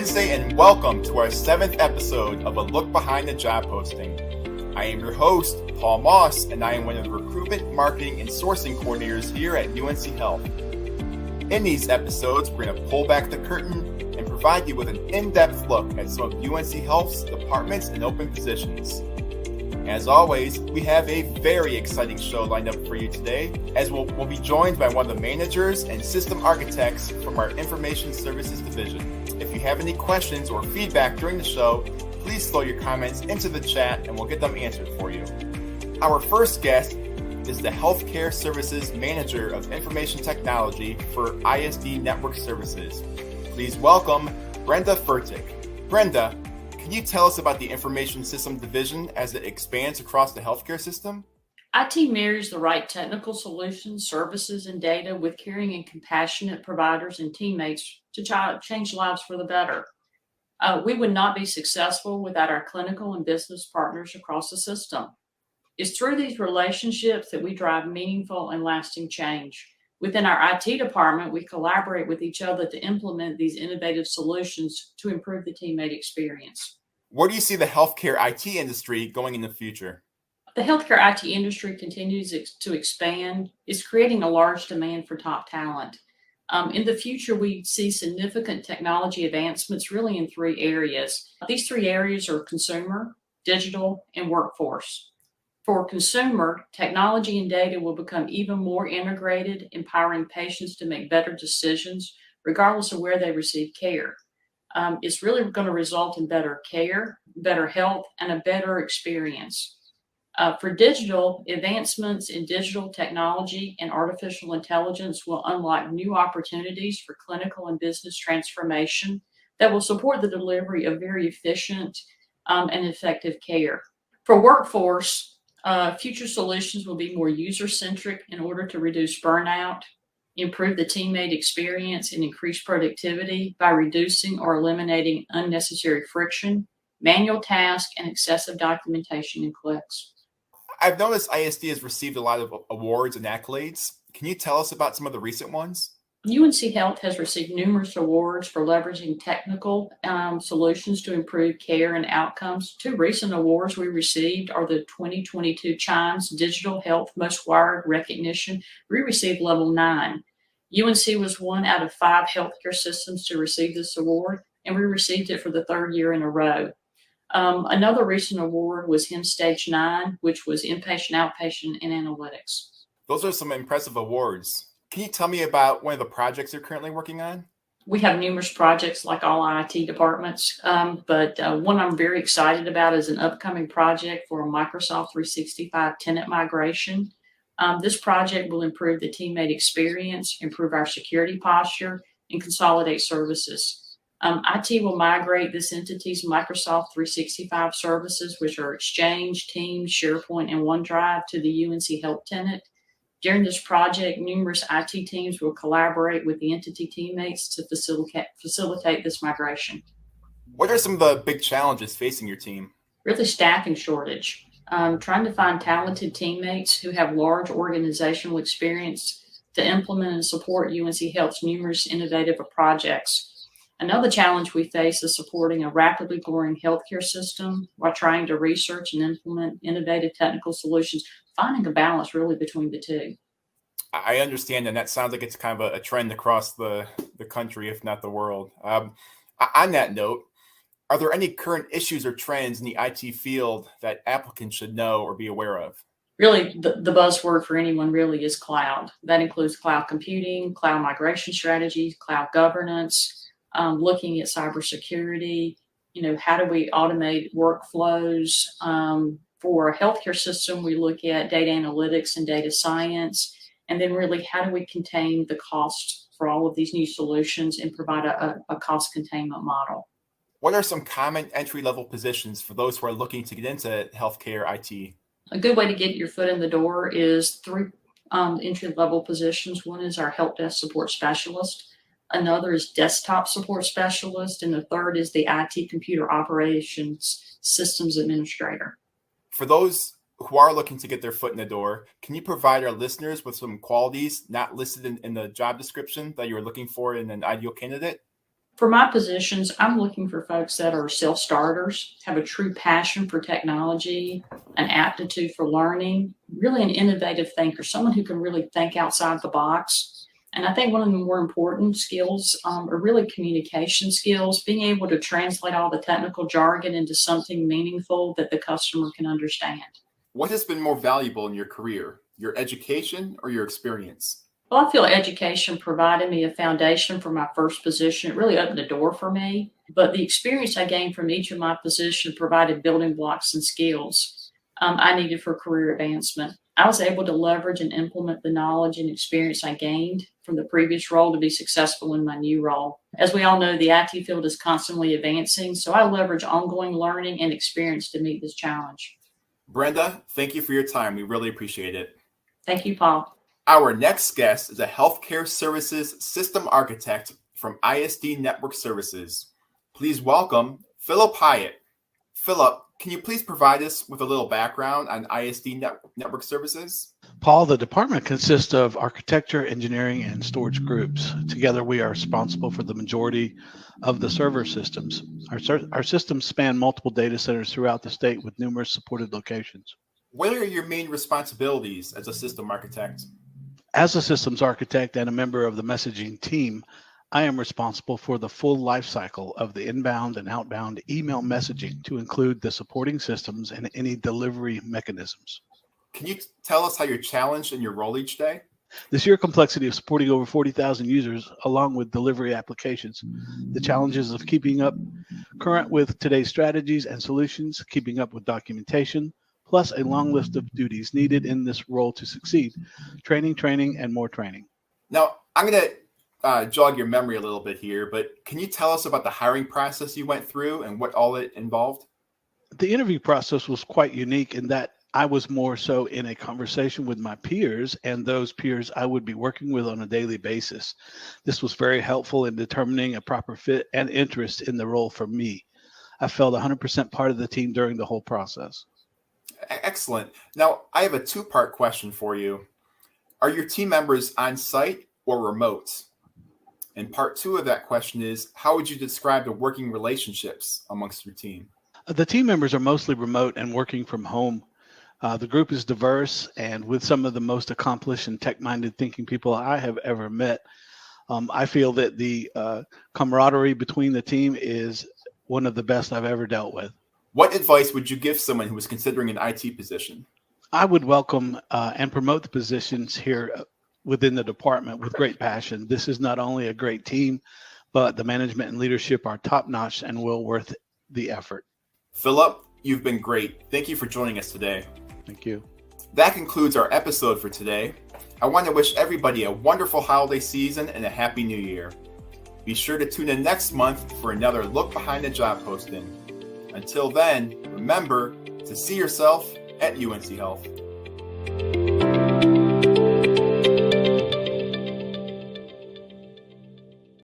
Wednesday, and welcome to our 7th episode of A Look Behind the Job Posting. I am your host, Paul Moss, and I am one of the recruitment, marketing, and sourcing coordinators here at UNC Health. In these episodes, we're going to pull back the curtain and provide you with an in-depth look at some of UNC Health's departments and open positions. As always, we have a very exciting show lined up for you today, as we'll be joined by one of the managers and system architects from our Information Services Division. If you have any questions or feedback during the show, please throw your comments into the chat and we'll get them answered for you. Our first guest is the Healthcare Services Manager of Information Technology for ISD Network Services. Please welcome Brenda Furtick. Brenda, can you tell us about the Information System Division as it expands across the healthcare system? IT marries the right technical solutions, services, and data with caring and compassionate providers and teammates to change lives for the better. We would not be successful without our clinical and business partners across the system. It's through these relationships that we drive meaningful and lasting change. Within our IT department, we collaborate with each other to implement these innovative solutions to improve the teammate experience. Where do you see the healthcare IT industry going in the future? The healthcare IT industry continues to expand. It's creating a large demand for top talent. In the future, we see significant technology advancements really in 3 areas. These 3 areas are consumer, digital, and workforce. For consumer, technology and data will become even more integrated, empowering patients to make better decisions regardless of where they receive care. It's really going to result in better care, better health, and a better experience. For digital, advancements in digital technology and artificial intelligence will unlock new opportunities for clinical and business transformation that will support the delivery of very efficient and effective care. For workforce, future solutions will be more user-centric in order to reduce burnout, improve the teammate experience, and increase productivity by reducing or eliminating unnecessary friction, manual tasks, and excessive documentation and clicks. I've noticed ISD has received a lot of awards and accolades. Can you tell us about some of the recent ones? UNC Health has received numerous awards for leveraging technical solutions to improve care and outcomes. 2 recent awards we received are the 2022 Chimes Digital Health Most Wired Recognition. We received level 9. UNC was 1 out of 5 healthcare systems to receive this award, and we received it for the 3rd year in a row. Another recent award was HIM Stage 9, which was Inpatient, Outpatient, and Analytics. Those are some impressive awards. Can you tell me about one of the projects you're currently working on? We have numerous projects like all IT departments, but one I'm very excited about is an upcoming project for a Microsoft 365 tenant migration. This project will improve the teammate experience, improve our security posture, and consolidate services. IT will migrate this entity's Microsoft 365 services, which are Exchange, Teams, SharePoint, and OneDrive, to the UNC Health tenant. During this project, numerous IT teams will collaborate with the entity teammates to facilitate this migration. What are some of the big challenges facing your team? Really, staffing shortage. Trying to find talented teammates who have large organizational experience to implement and support UNC Health's numerous innovative projects. Another challenge we face is supporting a rapidly growing healthcare system while trying to research and implement innovative technical solutions, finding a balance really between the 2. I understand, and that sounds like it's kind of a trend across the country, if not the world. On that note, are there any current issues or trends in the IT field that applicants should know or be aware of? Really, the buzzword for anyone really is cloud. That includes cloud computing, cloud migration strategies, cloud governance, looking at cybersecurity. How do we automate workflows? For a healthcare system, we look at data analytics and data science. And then really, how do we contain the cost for all of these new solutions and provide a cost containment model? What are some common entry-level positions for those who are looking to get into healthcare IT? A good way to get your foot in the door is 3 entry-level positions. One is our help desk support specialist. Another is desktop support specialist. And the 3rd is the IT computer operations systems administrator. For those who are looking to get their foot in the door, can you provide our listeners with some qualities not listed in the job description that you're looking for in an ideal candidate? For my positions, I'm looking for folks that are self-starters, have a true passion for technology, an aptitude for learning, really an innovative thinker, someone who can really think outside the box. And I think one of the more important skills are really communication skills, being able to translate all the technical jargon into something meaningful that the customer can understand. What has been more valuable in your career, your education or your experience? Well, I feel education provided me a foundation for my first position. It really opened the door for me. But the experience I gained from each of my positions provided building blocks and skills I needed for career advancement. I was able to leverage and implement the knowledge and experience I gained from the previous role to be successful in my new role. As we all know, the IT field is constantly advancing, so I leverage ongoing learning and experience to meet this challenge. Brenda, thank you for your time. We really appreciate it. Thank you, Paul. Our next guest is a healthcare services system architect from ISD Network Services. Please welcome Philip Hyatt. Philip, can you please provide us with a little background on ISD Network Services? Paul, the department consists of architecture, engineering, and storage groups. Together, we are responsible for the majority of the server systems. Our systems span multiple data centers throughout the state with numerous supported locations. What are your main responsibilities as a system architect? As a systems architect and a member of the messaging team, I am responsible for the full life cycle of the inbound and outbound email messaging to include the supporting systems and any delivery mechanisms. Can you tell us how you're challenged in your role each day? The sheer complexity of supporting over 40,000 users, along with delivery applications, the challenges of keeping up current with today's strategies and solutions, keeping up with documentation, plus a long list of duties needed in this role to succeed, training, and more training. Now, I'm going to jog your memory a little bit here, but can you tell us about the hiring process you went through and what all it involved? The interview process was quite unique in that I was more so in a conversation with my peers and those peers I would be working with on a daily basis. This was very helpful in determining a proper fit and interest in the role for me. I felt 100% part of the team during the whole process. Excellent. Now, I have a two-part question for you. Are your team members on site or remote? And part two of that question is, how would you describe the working relationships amongst your team? The team members are mostly remote and working from home. The group is diverse and with some of the most accomplished and tech-minded thinking people I have ever met. I feel that the camaraderie between the team is one of the best I've ever dealt with. What advice would you give someone who is considering an IT position? I would welcome and promote the positions here within the department with great passion. This is not only a great team, but the management and leadership are top-notch and well worth the effort. Philip, you've been great. Thank you for joining us today. Thank you. That concludes our episode for today. I want to wish everybody a wonderful holiday season and a happy new year. Be sure to tune in next month for another look behind the job posting. Until then, remember to see yourself at UNC Health.